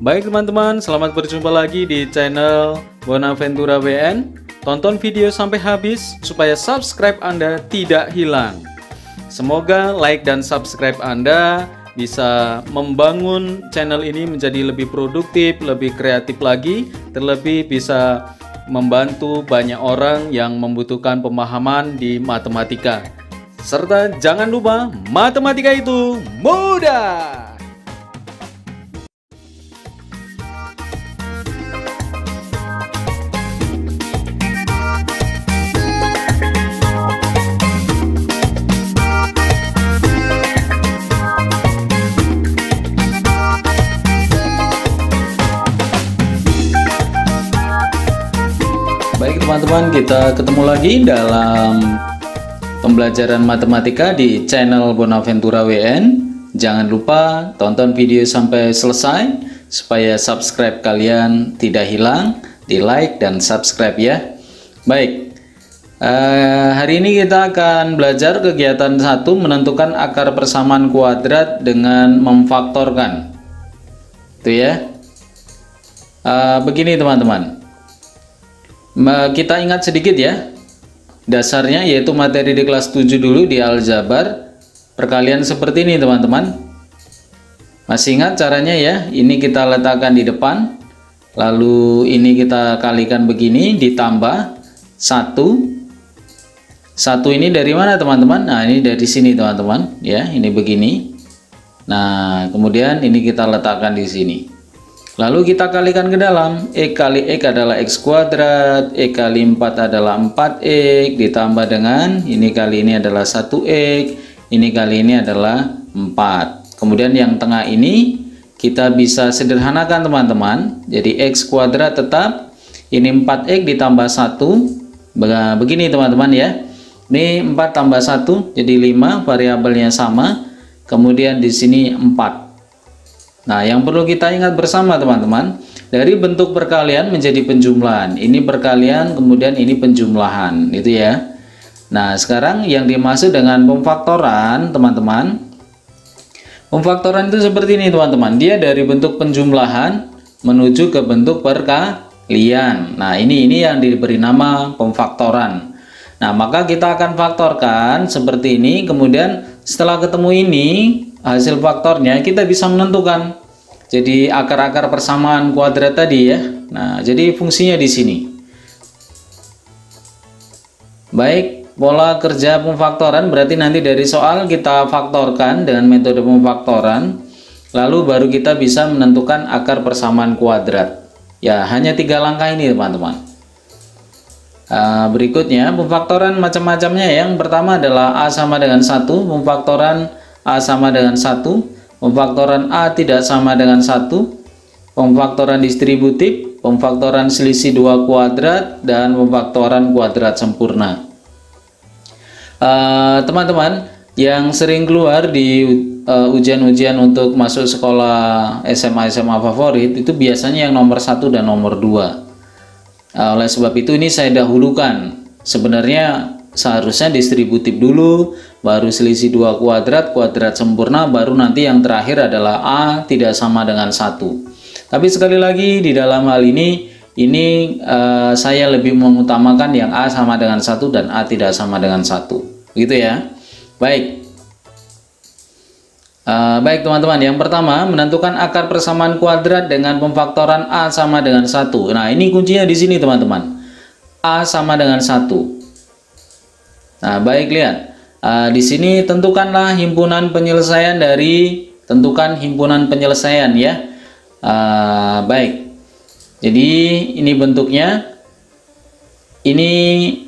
Baik teman-teman, selamat berjumpa lagi di channel Bonaventura WN. Tonton video sampai habis supaya subscribe Anda tidak hilang. Semoga like dan subscribe Anda bisa membangun channel ini menjadi lebih produktif, lebih kreatif lagi, terlebih bisa membantu banyak orang yang membutuhkan pemahaman di matematika. Serta jangan lupa, matematika itu mudah! Baik teman-teman, kita ketemu lagi dalam pembelajaran matematika di channel Bonaventura WN. Jangan lupa tonton video sampai selesai supaya subscribe kalian tidak hilang, di like dan subscribe ya. Baik, hari ini kita akan belajar kegiatan 1, menentukan akar persamaan kuadrat dengan memfaktorkan. Itu ya. Begini teman-teman, kita ingat sedikit ya dasarnya, yaitu materi di kelas 7 dulu di aljabar perkalian seperti ini teman-teman. Masih ingat caranya ya? Ini kita letakkan di depan, lalu ini kita kalikan begini, ditambah 1 ini dari mana teman-teman? Nah, ini dari sini teman-teman ya, ini begini. Nah, kemudian ini kita letakkan di sini. Lalu kita kalikan ke dalam, X kali X adalah X kuadrat, X kali 4 adalah 4X, ditambah dengan ini kali ini adalah 1X, ini kali ini adalah 4. Kemudian yang tengah ini kita bisa sederhanakan teman-teman, jadi X kuadrat tetap, ini 4X ditambah 1, begini teman-teman ya. Ini 4 tambah 1, jadi 5, variabelnya sama, kemudian di sini 4. Nah, yang perlu kita ingat bersama teman-teman, dari bentuk perkalian menjadi penjumlahan. Ini perkalian, kemudian ini penjumlahan, itu ya. Nah, sekarang yang dimaksud dengan pemfaktoran, teman-teman. Pemfaktoran itu seperti ini, teman-teman. Dia dari bentuk penjumlahan menuju ke bentuk perkalian. Nah, ini yang diberi nama pemfaktoran. Nah, maka kita akan faktorkan seperti ini, kemudian setelah ketemu ini hasil faktornya kita bisa menentukan jadi akar-akar persamaan kuadrat tadi ya. Nah, jadi fungsinya di sini. Baik, pola kerja pemfaktoran berarti nanti dari soal kita faktorkan dengan metode pemfaktoran, lalu baru kita bisa menentukan akar persamaan kuadrat. Ya, hanya 3 langkah ini teman-teman. Berikutnya pemfaktoran macam-macamnya. Yang pertama adalah A sama dengan 1, pemfaktoran A sama dengan 1, pemfaktoran A tidak sama dengan 1, pemfaktoran distributif, pemfaktoran selisih 2 kuadrat, dan pemfaktoran kuadrat sempurna. Teman-teman yang sering keluar di ujian-ujian untuk masuk sekolah SMA favorit itu biasanya yang nomor 1 dan nomor 2. Oleh sebab itu ini saya dahulukan. Sebenarnya seharusnya distributif dulu, baru selisih 2 kuadrat, kuadrat sempurna, baru nanti yang terakhir adalah A tidak sama dengan 1. Tapi sekali lagi di dalam hal ini saya lebih mengutamakan yang A sama dengan 1 dan A tidak sama dengan 1, gitu ya. Baik. Baik teman-teman, yang pertama menentukan akar persamaan kuadrat dengan pemfaktoran A sama dengan 1. Nah, ini kuncinya di sini teman-teman. A sama dengan 1. Nah, baik, lihat. Di sini tentukanlah himpunan penyelesaian dari himpunan penyelesaian ya. Baik. Jadi ini bentuknya. Ini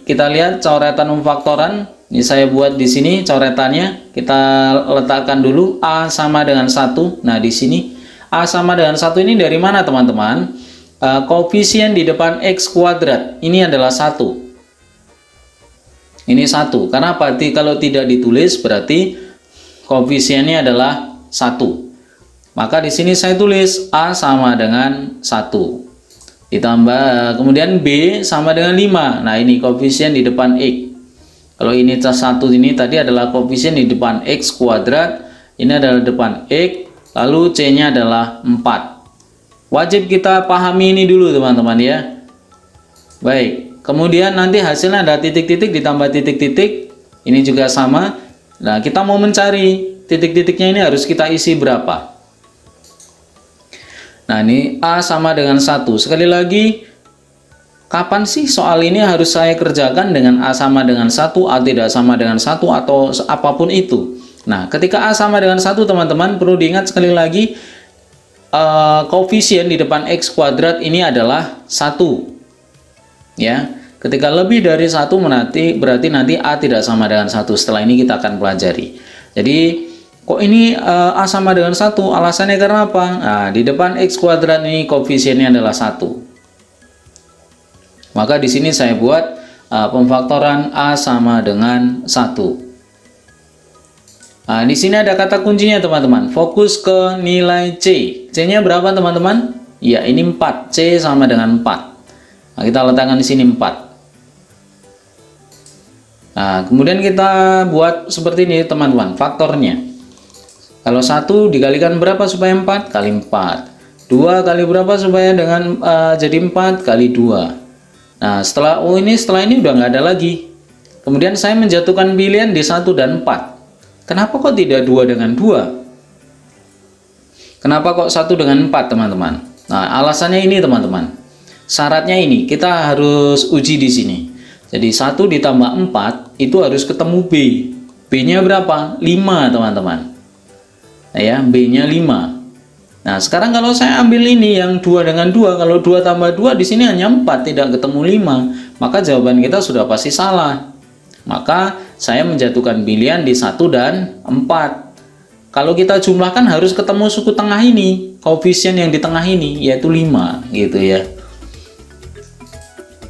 kita lihat coretan pemfaktoran. Ini saya buat di sini coretannya. Kita letakkan dulu A sama dengan 1. Nah, di sini A sama dengan 1 ini dari mana teman-teman? Koefisien di depan X kuadrat ini adalah 1. Ini 1. Kenapa? Kalau tidak ditulis berarti koefisiennya adalah 1. Maka di sini saya tulis A sama dengan 1. Ditambah kemudian B sama dengan 5. Nah, ini koefisien di depan X. Kalau ini 1 ini tadi adalah koefisien di depan X kuadrat, ini adalah depan X, lalu C-nya adalah 4. Wajib kita pahami ini dulu teman-teman ya. Baik, kemudian nanti hasilnya ada titik-titik ditambah titik-titik, ini juga sama. Nah, kita mau mencari titik-titiknya ini harus kita isi berapa. Nah, ini A sama dengan 1. Sekali lagi, kapan sih soal ini harus saya kerjakan dengan A sama dengan 1, A tidak sama dengan 1, atau apapun itu. Nah, ketika A sama dengan 1 teman-teman, perlu diingat sekali lagi, koefisien di depan X kuadrat ini adalah 1 ya. Ketika lebih dari 1 berarti nanti A tidak sama dengan 1. Setelah ini kita akan pelajari. Jadi kok ini A sama dengan 1, alasannya karena apa? Nah, di depan X kuadrat ini koefisiennya adalah 1. Maka di sini saya buat pemfaktoran A sama dengan 1. Nah, di sini ada kata kuncinya teman-teman. Fokus ke nilai C. C-nya berapa teman-teman? Ya, ini 4. C sama dengan 4. Nah, kita letakkan di sini 4. Nah, kemudian kita buat seperti ini teman-teman, faktornya. Kalau 1 dikalikan berapa supaya 4? Kali 4. 2 kali berapa supaya dengan jadi 4? Kali 2. Nah, setelah ini udah nggak ada lagi. Kemudian saya menjatuhkan pilihan di 1 dan 4. Kenapa kok tidak 2 dengan 2? Kenapa kok 1 dengan 4 teman-teman? Nah, alasannya ini teman-teman. Syaratnya ini, kita harus uji di sini. Jadi 1 ditambah 4 itu harus ketemu B. B-nya berapa? 5 teman-teman. Nah, ya, B-nya 5. Nah, sekarang kalau saya ambil ini yang 2 dengan 2, kalau 2 tambah 2 di sini hanya 4, tidak ketemu 5, maka jawaban kita sudah pasti salah. Maka saya menjatuhkan pilihan di 1 dan 4. Kalau kita jumlahkan harus ketemu suku tengah ini, koefisien yang di tengah ini, yaitu 5 gitu ya.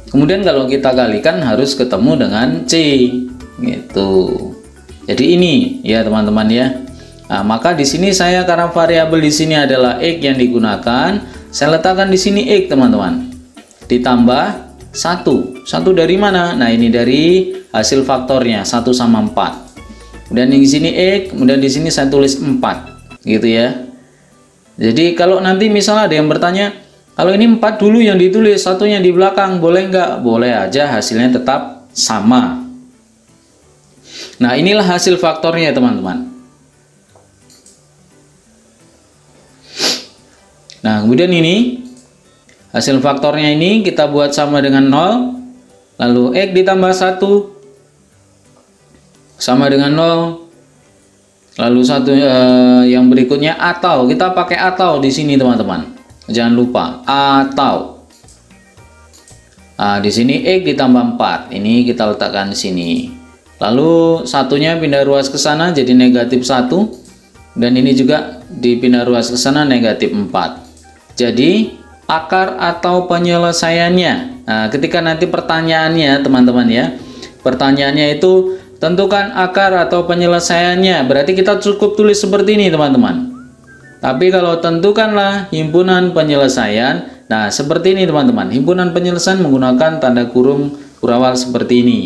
Kemudian kalau kita kalikan harus ketemu dengan C gitu. Jadi ini ya teman-teman ya. Nah, maka di sini saya, karena variabel di sini adalah X yang digunakan, saya letakkan di sini X teman-teman. Ditambah 1. 1 dari mana? Nah, ini dari hasil faktornya 1 sama 4. Kemudian di sini X, kemudian di sini saya tulis 4 gitu ya. Jadi kalau nanti misalnya ada yang bertanya, kalau ini 4 dulu yang ditulis, satunya di belakang, boleh nggak? Boleh aja, hasilnya tetap sama. Nah, inilah hasil faktornya teman-teman. Nah, kemudian ini hasil faktornya ini kita buat sama dengan 0, lalu X ditambah 1 sama dengan 0, lalu yang berikutnya atau, kita pakai atau di sini teman-teman, jangan lupa atau. Nah, di sini X ditambah 4, ini kita letakkan di sini, lalu satunya pindah ruas ke sana jadi negatif 1, dan ini juga dipindah ruas ke sana negatif 4. Jadi akar atau penyelesaiannya. Nah, ketika nanti pertanyaannya teman-teman ya, pertanyaannya itu tentukan akar atau penyelesaiannya, berarti kita cukup tulis seperti ini teman-teman. Tapi kalau tentukanlah himpunan penyelesaian, nah seperti ini teman-teman, himpunan penyelesaian menggunakan tanda kurung kurawal seperti ini.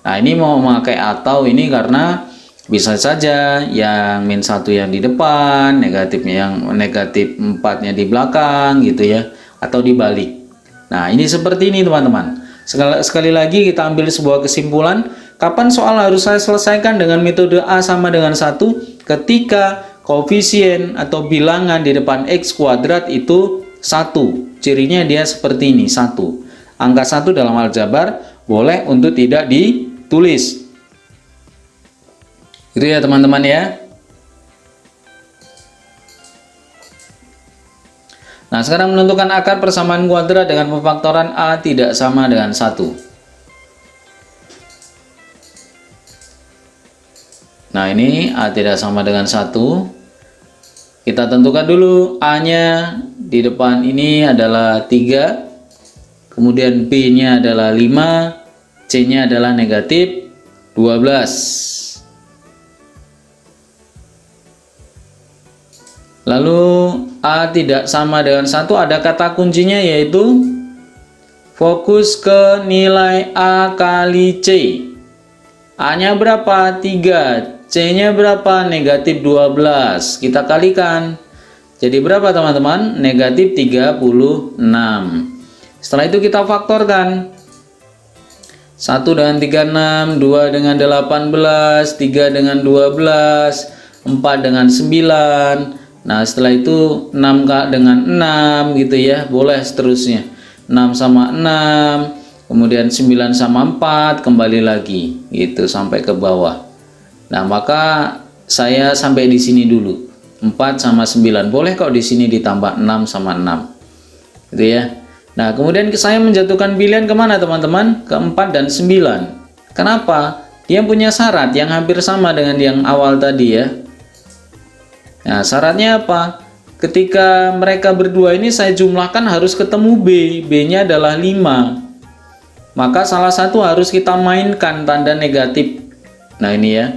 Nah, ini mau memakai atau ini karena bisa saja yang -1 yang di depan, negatifnya yang negatif 4-nya di belakang gitu ya, atau dibalik. Nah, ini seperti ini teman-teman. Sekali lagi kita ambil sebuah kesimpulan. Kapan soal harus saya selesaikan dengan metode A sama dengan 1? Ketika koefisien atau bilangan di depan X kuadrat itu 1. Cirinya dia seperti ini, 1. Angka 1 dalam aljabar boleh untuk tidak ditulis. Gitu ya teman-teman ya. Nah, sekarang menentukan akar persamaan kuadrat dengan pemfaktoran A tidak sama dengan 1. Nah, ini A tidak sama dengan 1. Kita tentukan dulu A-nya di depan ini adalah 3. Kemudian B-nya adalah 5. C-nya adalah negatif 12. Lalu A tidak sama dengan 1, ada kata kuncinya yaitu fokus ke nilai A kali C. A-nya berapa? 3. C-nya berapa? Negatif 12. Kita kalikan. Jadi berapa teman-teman? Negatif 36. Setelah itu kita faktorkan. 1 dengan 36, 2 dengan 18, 3 dengan 12, 4 dengan 9. Nah setelah itu 6 dengan 6 gitu ya, boleh seterusnya. 6 sama 6, kemudian 9 sama 4, kembali lagi gitu sampai ke bawah. Nah maka saya sampai di sini dulu. 4 sama 9, boleh kok di sini ditambah 6 sama 6 gitu ya. Nah kemudian saya menjatuhkan pilihan kemana teman-teman? Ke 4 dan 9. Kenapa? Dia punya syarat yang hampir sama dengan yang awal tadi ya. Nah syaratnya apa? Ketika mereka berdua ini saya jumlahkan harus ketemu B. B nya adalah 5. Maka salah satu harus kita mainkan tanda negatif. Nah ini ya,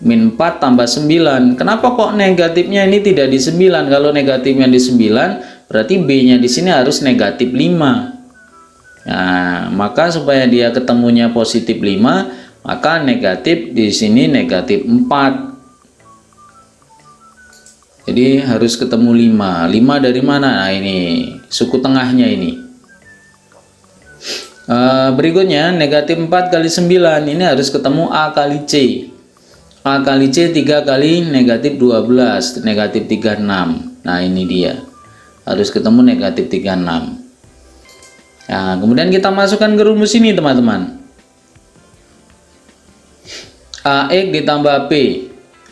min 4 tambah 9. Kenapa kok negatifnya ini tidak di 9? Kalau negatifnya di 9, berarti B nya di sini harus negatif 5. Nah maka supaya dia ketemunya positif 5, maka negatif di sini negatif 4. Jadi harus ketemu 5. 5 dari mana? Nah ini suku tengahnya ini. Berikutnya negatif 4 kali 9 ini harus ketemu A kali C. A kali C 3 kali negatif 12, negatif 36. Nah ini dia, harus ketemu negatif 36. Nah kemudian kita masukkan ke rumus ini teman-teman. AX ditambah P.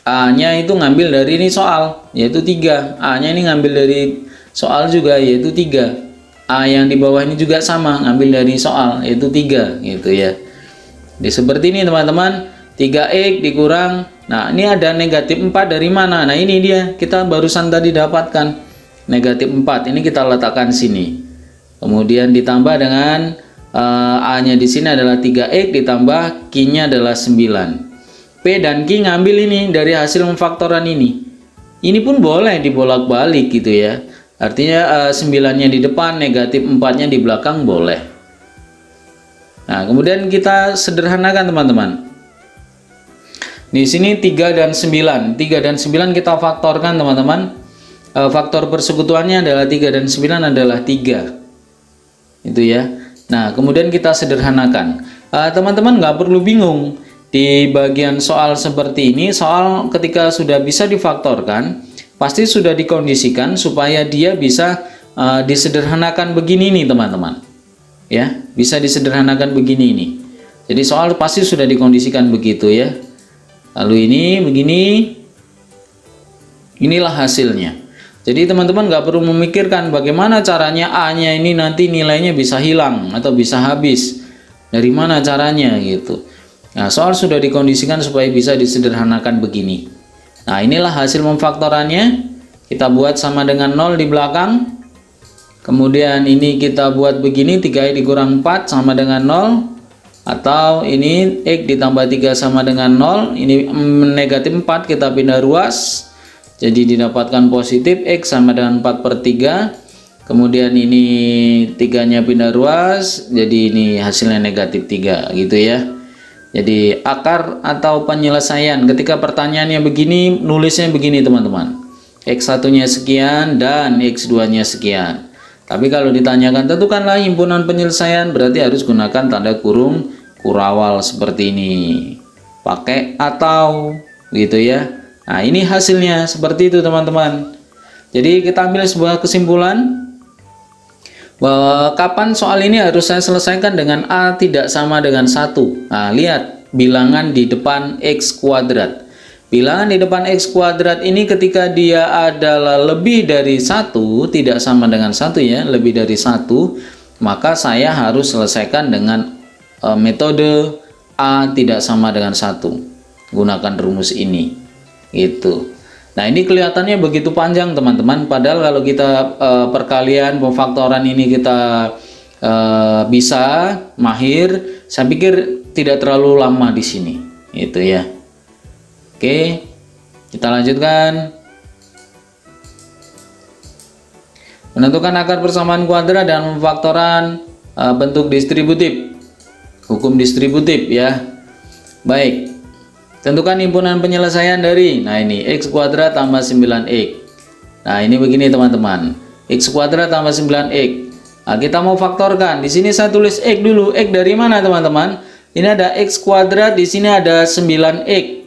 A nya itu ngambil dari ini soal, yaitu 3. A nya ini ngambil dari soal juga, yaitu 3. A yang di bawah ini juga sama, ngambil dari soal, yaitu 3 gitu ya. Jadi seperti ini teman-teman, 3x dikurang, nah ini ada negatif 4 dari mana? Nah ini dia, kita barusan tadi dapatkan negatif 4, ini kita letakkan sini. Kemudian ditambah dengan A nya di sini adalah 3x ditambah Q nya adalah 9. P dan Q ngambil ini dari hasil memfaktoran ini. Ini pun boleh dibolak-balik gitu ya. Artinya 9-nya di depan, negatif 4-nya di belakang boleh. Nah, kemudian kita sederhanakan teman-teman. Di sini 3 dan 9. 3 dan 9 kita faktorkan teman-teman. Faktor persekutuannya adalah 3 dan 9 adalah 3. Itu ya. Nah, kemudian kita sederhanakan. Teman-teman nggak perlu bingung. Di bagian soal seperti ini, soal ketika sudah bisa difaktorkan, pasti sudah dikondisikan supaya dia bisa disederhanakan begini nih teman-teman ya, bisa disederhanakan begini nih. Jadi soal pasti sudah dikondisikan begitu ya. Lalu ini begini, inilah hasilnya. Jadi teman-teman nggak perlu memikirkan bagaimana caranya A nya ini nanti nilainya bisa hilang atau bisa habis, dari mana caranya gitu. Nah soal sudah dikondisikan supaya bisa disederhanakan begini. Nah inilah hasil memfaktorannya. Kita buat sama dengan 0 di belakang. Kemudian ini kita buat begini, 3x dikurang 4 sama dengan 0. Atau ini X ditambah 3 sama dengan 0. Ini negatif 4 kita pindah ruas. Jadi didapatkan positif X sama dengan 4/3. Kemudian ini 3 nya pindah ruas. Jadi ini hasilnya negatif 3 gitu ya. Jadi akar atau penyelesaian ketika pertanyaannya begini, nulisnya begini teman-teman. X1 nya sekian dan X2 nya sekian. Tapi kalau ditanyakan tentukanlah himpunan penyelesaian, berarti harus gunakan tanda kurung kurawal seperti ini. Pakai atau gitu ya. Nah ini hasilnya seperti itu teman-teman. Jadi kita ambil sebuah kesimpulan bahwa kapan soal ini harus saya selesaikan dengan A tidak sama dengan 1. Nah lihat bilangan di depan X kuadrat. Bilangan di depan X kuadrat ini ketika dia adalah lebih dari 1, tidak sama dengan 1 ya, lebih dari 1, maka saya harus selesaikan dengan metode A tidak sama dengan 1. Gunakan rumus ini gitu. Nah ini kelihatannya begitu panjang teman-teman, padahal kalau kita perkalian pemfaktoran ini kita bisa mahir, saya pikir tidak terlalu lama di sini gitu ya. Oke, kita lanjutkan. Menentukan akar persamaan kuadrat dan pemfaktoran bentuk distributif, hukum distributif ya. Baik, tentukan himpunan penyelesaian dari, nah ini X kuadrat tambah 9X. Nah, ini begini teman-teman. X kuadrat tambah 9x. Nah, kita mau faktorkan. Di sini saya tulis x dulu. X dari mana teman-teman? Ini ada x kuadrat, di sini ada 9x.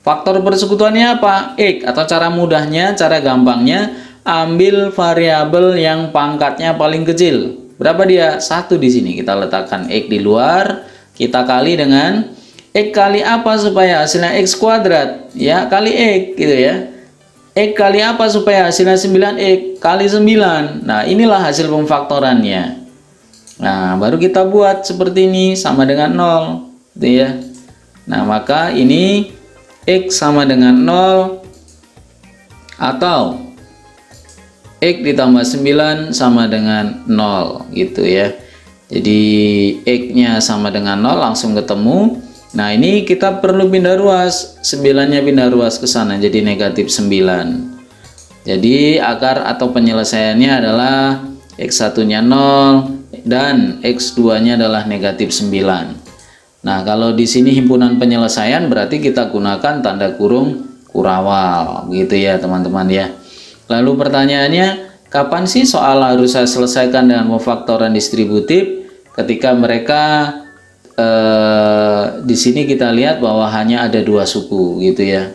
Faktor persekutuannya apa? X. Atau cara mudahnya, cara gampangnya, ambil variabel yang pangkatnya paling kecil. Berapa dia? 1 di sini. Kita letakkan x di luar, kita kali dengan x kali apa supaya hasilnya x kuadrat? Ya, kali x gitu ya. X kali apa supaya hasilnya 9x? Kali 9. Nah, inilah hasil pemfaktorannya. Nah, baru kita buat seperti ini, sama dengan 0 gitu ya. Nah, maka ini x sama dengan 0 atau x ditambah 9 sama dengan 0 gitu ya. Jadi x nya sama dengan 0, langsung ketemu. Nah, ini kita perlu pindah ruas, 9-nya pindah ruas ke sana jadi negatif 9. Jadi akar atau penyelesaiannya adalah x1-nya 0 dan x2-nya adalah negatif 9. Nah, kalau di sini himpunan penyelesaian berarti kita gunakan tanda kurung kurawal gitu ya teman-teman ya. Lalu pertanyaannya, kapan sih soal harus saya selesaikan dengan pemfaktoran distributif? Ketika mereka di sini kita lihat bahwa hanya ada 2 suku gitu ya.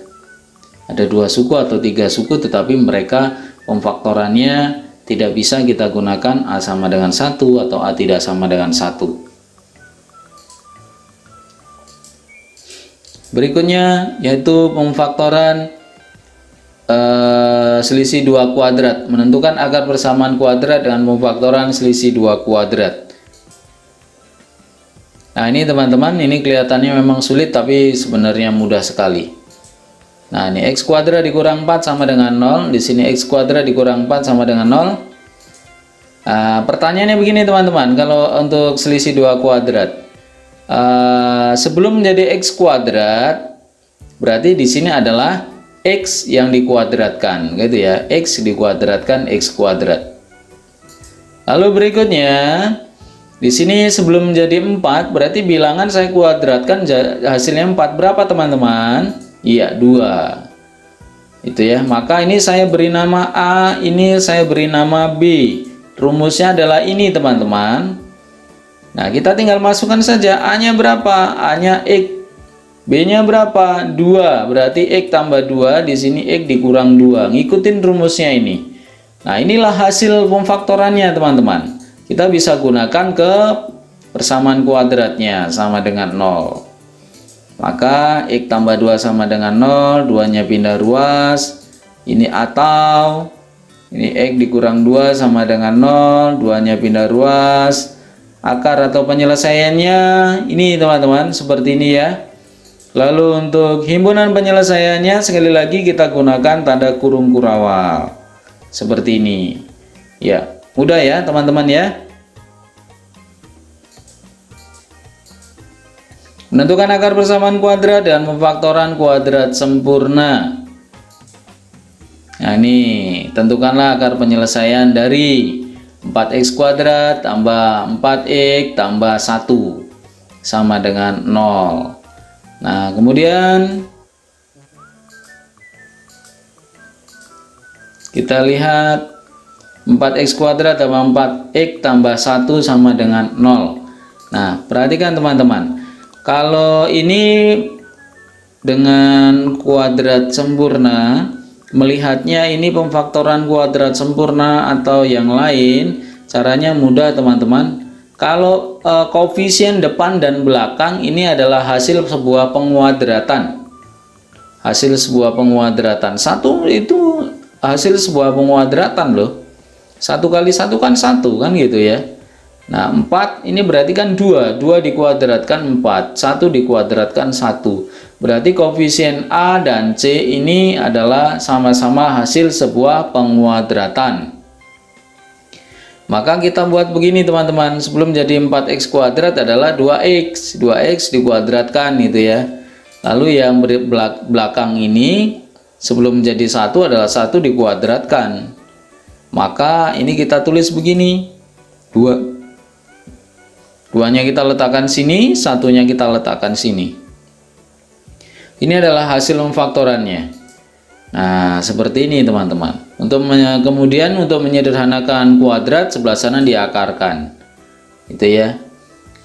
Ada 2 suku atau 3 suku, tetapi mereka pemfaktorannya tidak bisa kita gunakan A sama dengan 1 atau A tidak sama dengan 1. Berikutnya yaitu pemfaktoran selisih 2 kuadrat. Menentukan akar persamaan kuadrat dengan pemfaktoran selisih 2 kuadrat. Nah, ini teman-teman, ini kelihatannya memang sulit tapi sebenarnya mudah sekali. Nah, ini x kuadrat dikurang 4 sama dengan 0. Di sini x kuadrat dikurang 4 sama dengan 0. Pertanyaannya begini teman-teman, kalau untuk selisih 2 kuadrat. Sebelum menjadi x kuadrat, berarti di sini adalah x yang dikuadratkan, gitu ya. X dikuadratkan x kuadrat. Lalu berikutnya, di sini sebelum menjadi 4 berarti bilangan saya kuadratkan hasilnya 4 berapa teman-teman? Iya, 2. Itu ya. Maka ini saya beri nama A, ini saya beri nama B. Rumusnya adalah ini teman-teman. Nah, kita tinggal masukkan saja. A-nya berapa? A-nya X. B-nya berapa? 2. Berarti X tambah 2, di sini X dikurang 2. Ngikutin rumusnya ini. Nah, inilah hasil pemfaktorannya teman-teman. Kita bisa gunakan ke persamaan kuadratnya sama dengan 0. Maka X tambah 2 sama dengan 0, 2-nya pindah ruas. Ini atau ini X dikurang 2 sama dengan 0, 2-nya pindah ruas. Akar atau penyelesaiannya ini teman-teman seperti ini ya. Lalu untuk himpunan penyelesaiannya sekali lagi kita gunakan tanda kurung kurawal seperti ini ya. Mudah ya teman-teman ya. Menentukan akar persamaan kuadrat dan pemfaktoran kuadrat sempurna. Nah, ini tentukanlah akar penyelesaian dari 4x kuadrat tambah 4x tambah 1 sama dengan 0. Nah, kemudian kita lihat 4x kuadrat tambah 4x tambah 1 sama dengan 0. Nah, perhatikan teman-teman. Kalau ini dengan kuadrat sempurna, melihatnya ini pemfaktoran kuadrat sempurna atau yang lain, caranya mudah teman-teman. Kalau koefisien depan dan belakang ini adalah hasil sebuah penguadratan. Hasil sebuah penguadratan. 1 itu hasil sebuah penguadratan loh. 1 kali 1 kan 1 kan gitu ya. Nah, 4 ini berarti kan 2 dikuadratkan 4, 1 dikuadratkan 1. Berarti koefisien A dan C ini adalah sama-sama hasil sebuah penguadratan. Maka kita buat begini teman-teman. Sebelum jadi 4x kuadrat adalah 2x dikuadratkan gitu ya. Lalu yang belakang ini sebelum menjadi 1 adalah 1 dikuadratkan. Maka ini kita tulis begini. 2-nya kita letakkan sini, 1-nya kita letakkan sini. Ini adalah hasil pemfaktorannya. Nah, seperti ini teman-teman. Kemudian untuk menyederhanakan kuadrat, sebelah sana diakarkan. Itu ya.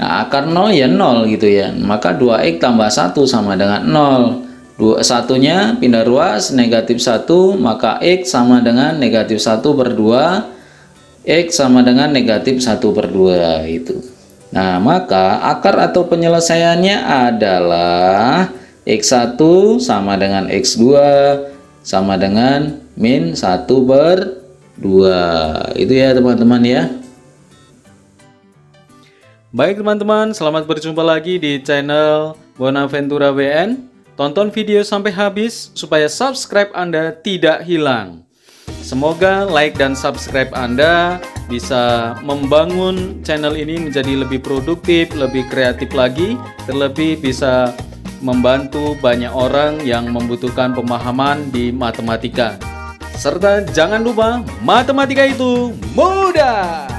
Nah, akar 0 ya 0 gitu ya. Maka 2x tambah 1 sama dengan 0. Satunya pindah ruas, negatif 1, maka x sama dengan negatif 1 per 2. X sama dengan negatif 1 per 2 itu. Nah, maka akar atau penyelesaiannya adalah x1 sama dengan x2 sama dengan min 1 per 2. Itu ya teman-teman ya. Baik teman-teman, selamat berjumpa lagi di channel Bonaventura WN. Tonton video sampai habis supaya subscribe Anda tidak hilang. Semoga like dan subscribe Anda bisa membangun channel ini menjadi lebih produktif, lebih kreatif lagi, terlebih bisa membantu banyak orang yang membutuhkan pemahaman di matematika. Serta jangan lupa, matematika itu mudah!